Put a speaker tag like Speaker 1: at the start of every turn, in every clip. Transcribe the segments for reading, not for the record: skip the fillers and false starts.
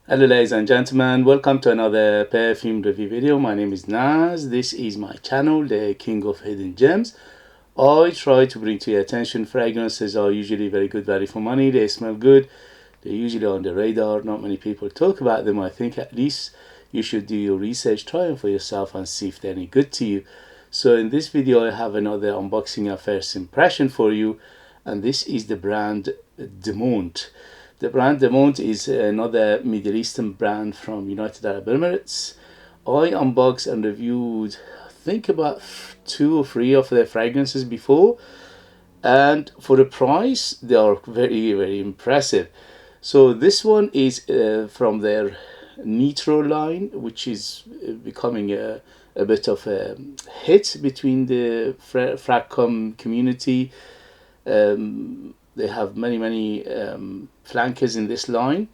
Speaker 1: Hello ladies and gentlemen, welcome to another perfume review video. My name is Naz. This is my channel, the King of Hidden Gems. I try to bring to your attention fragrances are usually very good value for money. They smell good. They're usually on the radar. Not many people talk about them. I think at least you should do your research, try them for yourself and see if they're any good to you. So in this video I have another unboxing and first impression for you, and this is the brand Dumont. The brand Deont is another Middle Eastern brand from United Arab Emirates. I unboxed and reviewed, I think, about 2 or 3 of their fragrances before, and for the price they are very impressive. So this one is from their Nitro line, which is becoming a bit of a hit between the Fracom community. They have many flankers in this line,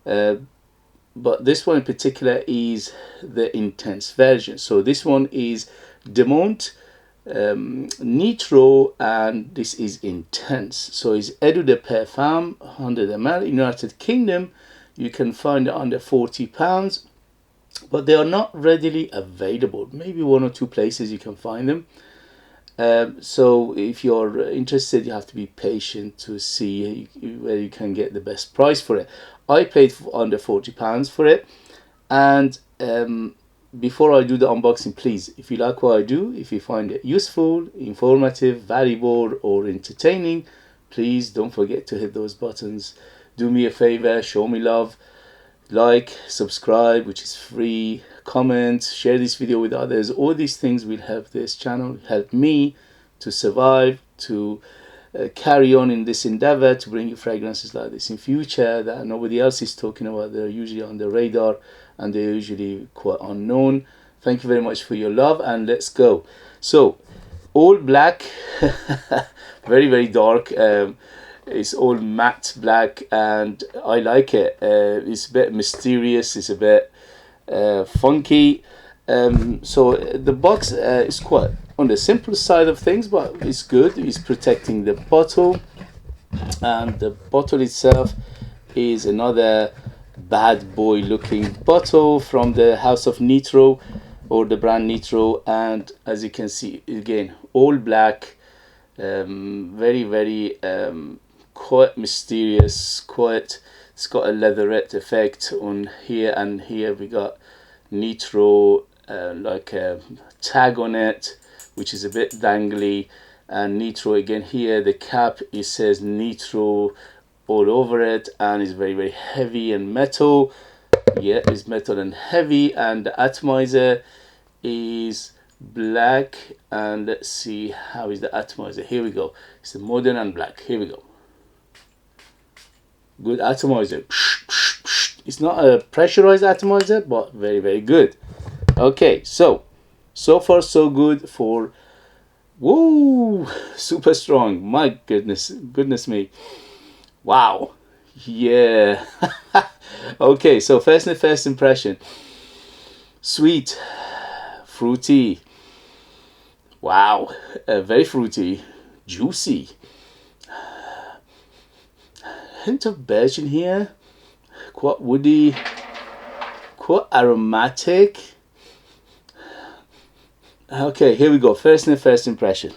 Speaker 1: but this one in particular is the intense version. So this one is Dumont Nitro, and this is intense. So it's Eau de Perfume 100ml. United Kingdom you can find it under £40, but they are not readily available. Maybe 1 or 2 places you can find them. So if you're interested, you have to be patient to see where you can get the best price for it. I paid under £40 for it, and before I do the unboxing, please, if you like what I do, if you find it useful, informative, valuable or entertaining, please don't forget to hit those buttons. Do me a favor, show me love, like, subscribe, which is free, comment, share this video with others. All these things will help this channel, help me to survive, to carry on in this endeavor, to bring you fragrances like this in future that nobody else is talking about. They're usually on the radar and they're usually quite unknown. Thank you very much for your love, and let's go. So all black, very dark. It's all matte black, and I like it. It's a bit mysterious, it's a bit funky. So the box is quite on the simple side of things, but it's good. It's protecting the bottle, and the bottle itself is another bad boy looking bottle from the house of Nitro, or the brand Nitro. And as you can see, again, all black, very quite mysterious, it's got a leatherette effect on here, and here we got Nitro, like a tag on it, which is a bit dangly. And Nitro again here, the cap, it says Nitro all over it, and it's very heavy and metal. Yeah, it's metal and heavy. And the atomizer is black, and let's see how is the atomizer. Here we go, it's the modern and black. Here we go. Good atomizer. It's not a pressurized atomizer, but very good. Okay, so far so good for, whoa, super strong. My goodness me, wow, yeah. Okay, so first impression: sweet, fruity, wow, very fruity, juicy, hint of Persian here, quite woody, quite aromatic. Okay, here we go. First impression.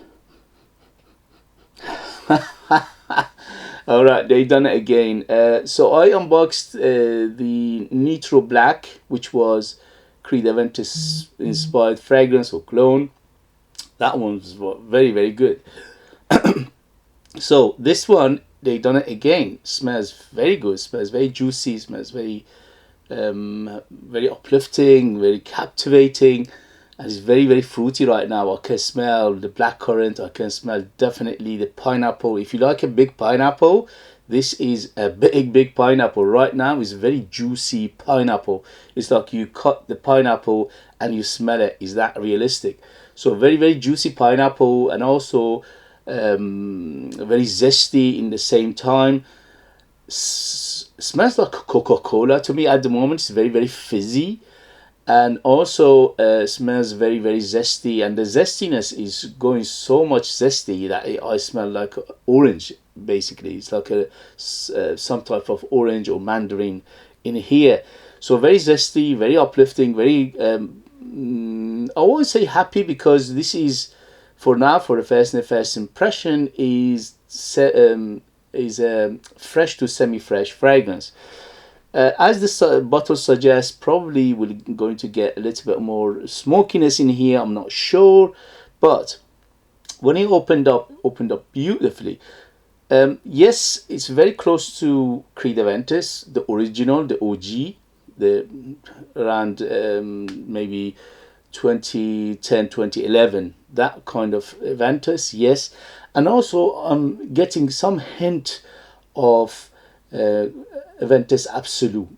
Speaker 1: All right, they done it again. So I unboxed the Nitro Black, which was Creed Aventus inspired fragrance or cologne. That one was very good. So this one, they done it again. Smells very good, smells very juicy, smells very uplifting, very captivating, and it's very fruity right now. I can smell the blackcurrant, I can smell definitely the pineapple. If you like a big pineapple, this is a big pineapple. Right now it's very juicy pineapple. It's like you cut the pineapple and you smell it. Is that realistic? So very juicy pineapple, and also very zesty in the same time. Smells like Coca-Cola to me at the moment. It's very fizzy, and also smells very zesty, and the zestiness is going so much zesty that I smell like orange. Basically, it's like a some type of orange or mandarin in here. So very zesty, very uplifting, very I won't say happy, because this is, for now, for the first impression, is fresh to semi-fresh fragrance. As the bottle suggests, probably we're going to get a little bit more smokiness in here. I'm not sure, but when it opened up beautifully. Yes, it's very close to Creed Aventus, the original, the OG, the around maybe 2010, 2011, that kind of Aventus, yes. And also I'm getting some hint of Aventus Absolute.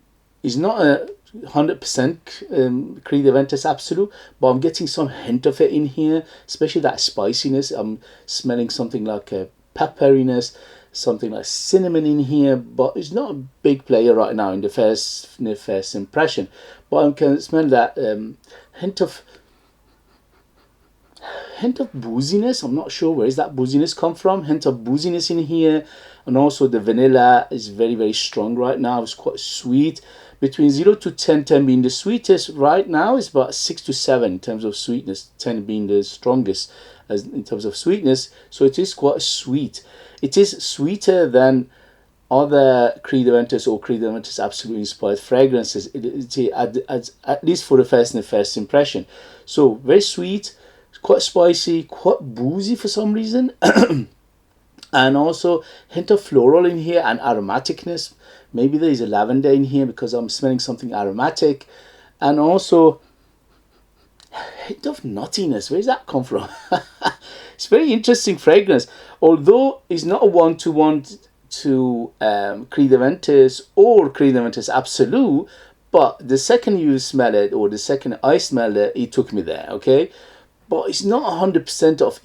Speaker 1: It's not a 100% Creed Aventus Absolute, but I'm getting some hint of it in here, especially that spiciness. I'm smelling something like a pepperiness, something like cinnamon in here, but it's not a big player right now in the first impression. But I can smell that hint of booziness. I'm not sure where is that booziness come from. Hint of booziness in here, and also the vanilla is very, very strong right now. It's quite sweet. Between 0 to 10, 10 being the sweetest right now, is about 6 to 7 in terms of sweetness, 10 being the strongest as in terms of sweetness. So it is quite sweet. It is sweeter than other Creed Aventus or Creed Aventus Absolute inspired fragrances, at least for the first impression. So very sweet, quite spicy, quite boozy for some reason. And also hint of floral in here and aromaticness. Maybe there is a lavender in here because I'm smelling something aromatic. And also hint of nuttiness. Where does that come from? It's very interesting fragrance. Although it's not a one-to-one to Creed Aventus or Creed Aventus Absolute, but the second you smell it, or the second I smelled it, it took me there, okay? But it's not 100% of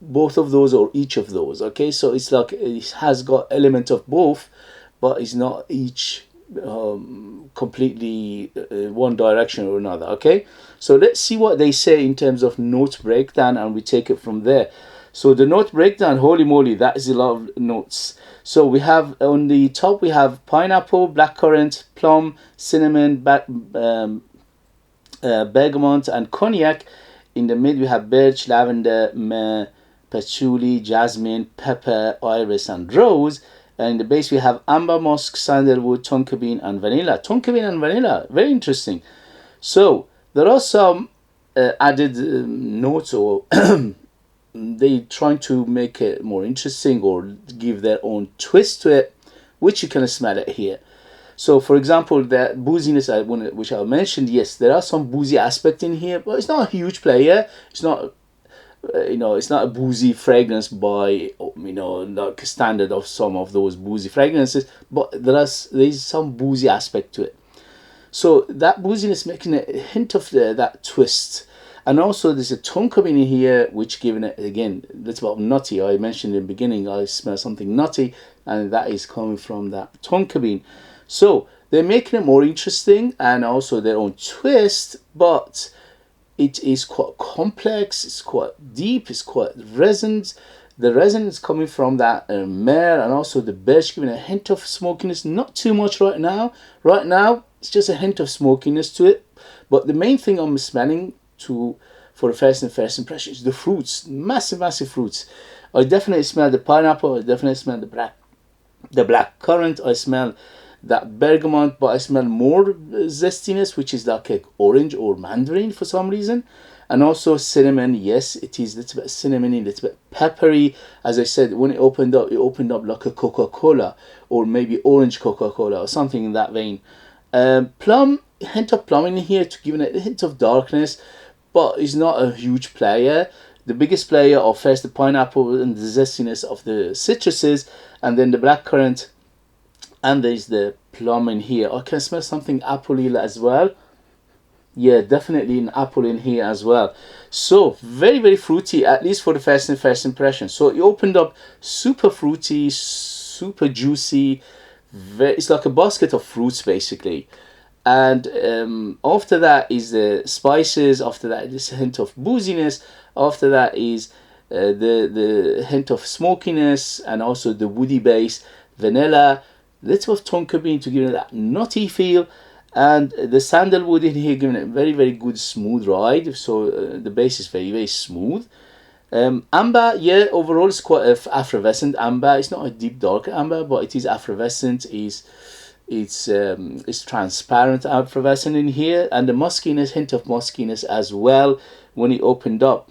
Speaker 1: both of those or each of those, okay? So it's like it has got element of both, but it's not each completely one direction or another, okay? So let's see what they say in terms of note breakdown, and we take it from there. So the note breakdown, holy moly, that is a lot of notes. So we have on the top, we have pineapple, blackcurrant, plum, cinnamon, bergamot, and cognac. In the mid, we have birch, lavender, myrrh, patchouli, jasmine, pepper, iris, and rose. And in the base, we have amber, musk, sandalwood, tonka bean, and vanilla. Tonka bean and vanilla, very interesting. So there are some added notes, or they trying to make it more interesting or give their own twist to it, which you can smell it here. So, for example, the booziness, which I mentioned, yes, there are some boozy aspect in here, but it's not a huge player. It's not, it's not a boozy fragrance by, like standard of some of those boozy fragrances, but there's some boozy aspect to it. So that booziness making a hint of that twist. And also there's a tonka bean in here, which giving it, again, a little bit of nutty. I mentioned in the beginning, I smell something nutty, and that is coming from that tonka bean. So they're making it more interesting and also their own twist, but it is quite complex, it's quite deep, it's quite resonant. The resin is coming from that myrrh and also the birch, giving a hint of smokiness. Not too much right now. Right now, it's just a hint of smokiness to it. But the main thing I'm smelling for the first impression is the fruits, massive fruits. I definitely smell the pineapple. I definitely smell the black currant. I smell that bergamot, but I smell more zestiness, which is like a orange or mandarin for some reason. And also cinnamon. Yes, it is a little bit cinnamony, a little bit peppery. As I said, when it opened up like a Coca-Cola, or maybe orange Coca-Cola or something in that vein. Plum, hint of plum in here to give it a hint of darkness, but it's not a huge player. The biggest player are first the pineapple and the zestiness of the citruses, and then the blackcurrant, and there's the plum in here. I can smell something apple as well. Yeah, definitely an apple in here as well. So very fruity, at least for the first impression. So it opened up super fruity, super juicy. It's like a basket of fruits basically. And after that is the spices. After that is a hint of booziness. After that is the hint of smokiness and also the woody base, vanilla, little of tonka bean to give it that nutty feel, and the sandalwood in here giving it a very, very good smooth ride. So the base is very, very smooth. Amber, yeah, overall it's quite effervescent amber. It's not a deep dark amber, but it is effervescent. It's transparent effervescent in here, and the muskiness, hint of muskiness as well when it opened up.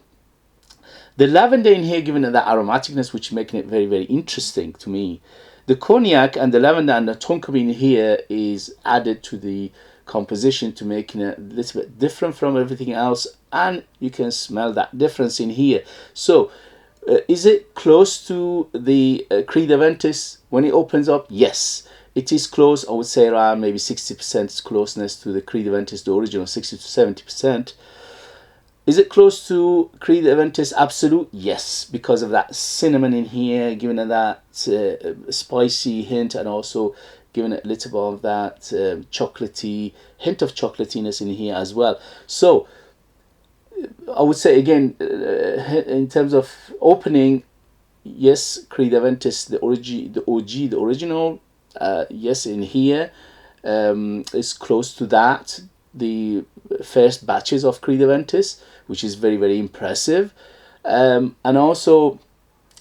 Speaker 1: The lavender in here giving it that aromaticness, which is making it very, very interesting to me. The cognac and the lavender and the tonka bean here is added to the composition to making it a little bit different from everything else, and you can smell that difference in here. So is it close to the Cri d'Aventus when it opens up? Yes, it is close. I would say around maybe 60% closeness to the Cri d'Aventus, the original, 60 to 70%. Is it close to Cri d'Aventus Absolute? Yes, because of that cinnamon in here, giving it that spicy hint, and also giving it a little bit of that chocolatey, hint of chocolatiness in here as well. So I would say again, in terms of opening, yes, Cri d'Aventus, the OG, the original, yes, in here is close to that, the first batches of Cri d'Aventus, which is very, very impressive, and also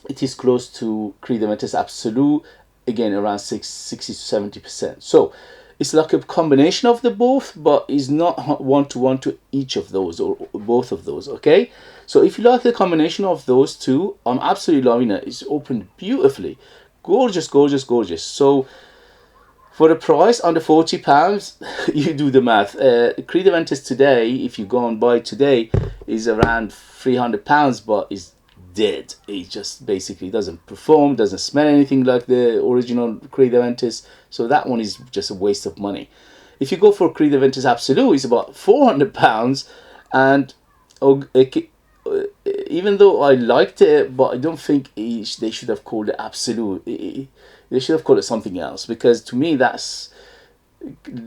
Speaker 1: it is close to Cri d'Aventus Absolute, again around 60 to 70%. So it's like a combination of the both, but it's not one-to-one to each of those or both of those. Okay, so if you like the combination of those two, I'm absolutely loving it. It's opened beautifully, gorgeous, gorgeous, gorgeous. So for the price under £40, you do the math. Cri d'Aventus today, if you go and buy it today, is around £300, but it's dead. It just basically doesn't perform, doesn't smell anything like the original Cri d'Aventus. So that one is just a waste of money. If you go for Cri d'Aventus Absolute, it's about £400, and even though I liked it, but I don't think they should have called it Absolute. They should have called it something else, because to me that's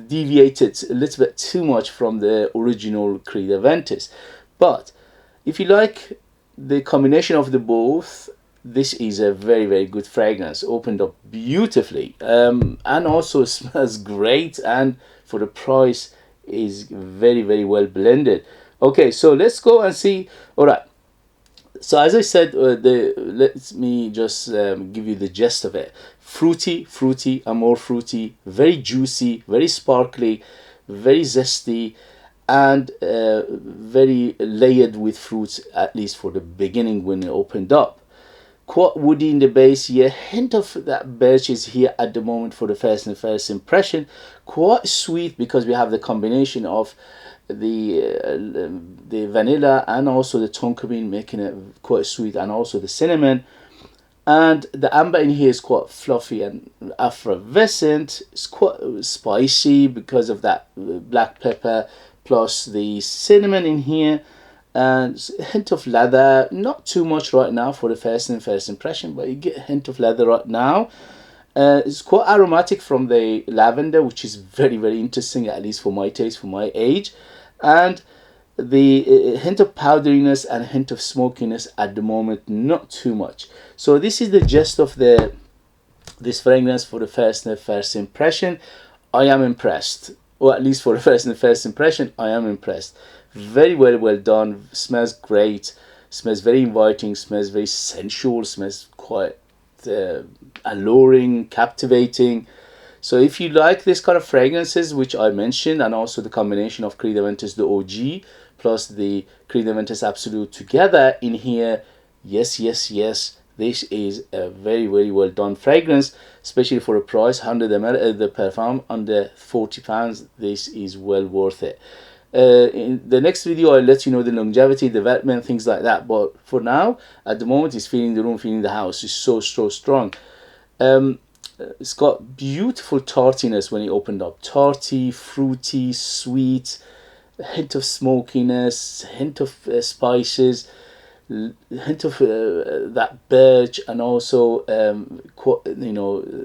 Speaker 1: deviated a little bit too much from the original Cri d'Aventus. But if you like the combination of the both, this is a very, very good fragrance. Opened up beautifully, and also smells great, and for the price is very, very well blended. Okay, so let's go and see. All right, so as I said, let me just give you the gist of it. Fruity, and more fruity, very juicy, very sparkly, very zesty, and very layered with fruits, at least for the beginning when it opened up. Quite woody in the base here, hint of that birch is here at the moment for the first impression. Quite sweet, because we have the combination of the vanilla and also the tonka bean, making it quite sweet, and also the cinnamon. And the amber in here is quite fluffy and effervescent. It's quite spicy because of that black pepper plus the cinnamon in here, and a hint of leather. Not too much right now for the first impression, but you get a hint of leather right now. It's quite aromatic from the lavender, which is very, very interesting, at least for my taste, for my age. And the hint of powderiness and hint of smokiness at the moment, not too much. So this is the gist of this fragrance for the first impression. I am impressed, or at least for the first impression, I am impressed. Very well done. Smells great, smells very inviting, smells very sensual, smells quite alluring, captivating. So if you like this kind of fragrances which I mentioned, and also the combination of Cri d'Aventus, the OG, plus the Cri d'Aventus Absolute together in here, yes, this is a very, very well done fragrance, especially for a price 100 ml the Perfume under £40. This is well worth it. In the next video I'll let you know the longevity, development, things like that, but for now, at the moment, it's feeling the room, feeling the house. It's so strong. It's got beautiful tartiness when it opened up. Tarty, fruity, sweet, a hint of smokiness, hint of spices, hint of that birch, and also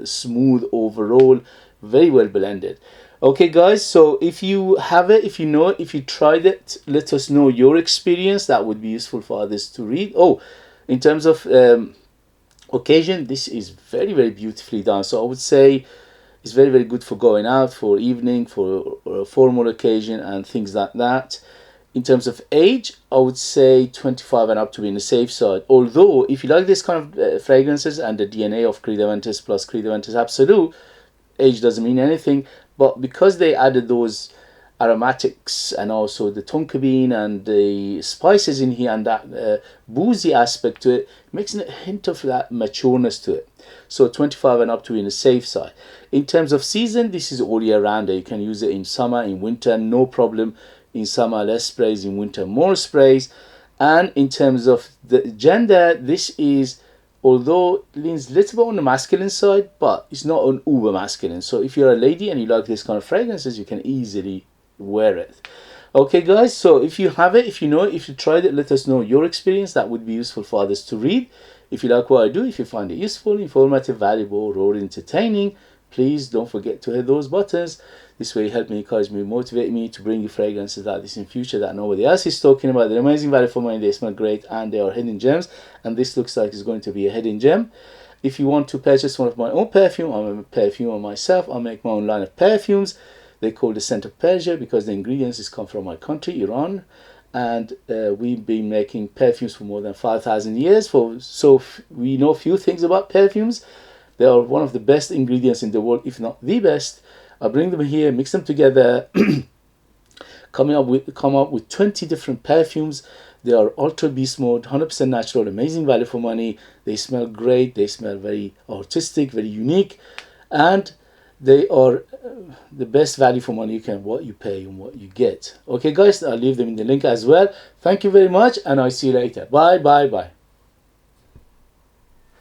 Speaker 1: smooth overall, very well blended. Okay guys, so if you have it, if you know it, if you tried it, let us know your experience. That would be useful for others to read. Oh, in terms of occasion, this is very, very beautifully done. So I would say It's very, very good for going out, for evening, for a formal occasion and things like that. In terms of age, I would say 25 and up to be in the safe side. Although, if you like this kind of fragrances and the DNA of Creed Aventus plus Creed Aventus Absolute, age doesn't mean anything. But because they added those aromatics and also the tonka bean and the spices in here and that boozy aspect to it, makes a hint of that matureness to it. So 25 and up to be in the safe side. In terms of season, this is all year round. You can use it in summer, in winter, no problem. In summer, less sprays. In winter, more sprays. And in terms of the gender, this is, although leans a little bit on the masculine side, but it's not an uber masculine. So if you're a lady and you like this kind of fragrances, you can easily wear it. Okay guys, so if you have it, if you know it, if you tried it, let us know your experience. That would be useful for others to read. If you like what I do, if you find it useful, informative, valuable, or entertaining, please don't forget to hit those buttons. This way help me, encourage me, motivate me to bring you fragrances like this in future that nobody else is talking about. They're amazing value for money, they smell great, and they are hidden gems. And this looks like it's going to be a hidden gem. If you want to purchase one of my own perfume, I'm a perfumer myself. I make my own line of perfumes. They call the scent of Persia because the ingredients is come from my country, Iran. And we've been making perfumes for more than 5,000 years. So we know a few things about perfumes. They are one of the best ingredients in the world, if not the best. I bring them here, mix them together, come up with 20 different perfumes. They are ultra beast mode, 100% natural, amazing value for money. They smell great. They smell very artistic, very unique, and they are the best value for money you can, what you pay and what you get. Okay guys, I'll leave them in the link as well. Thank you very much, and I'll see you later. Bye bye bye.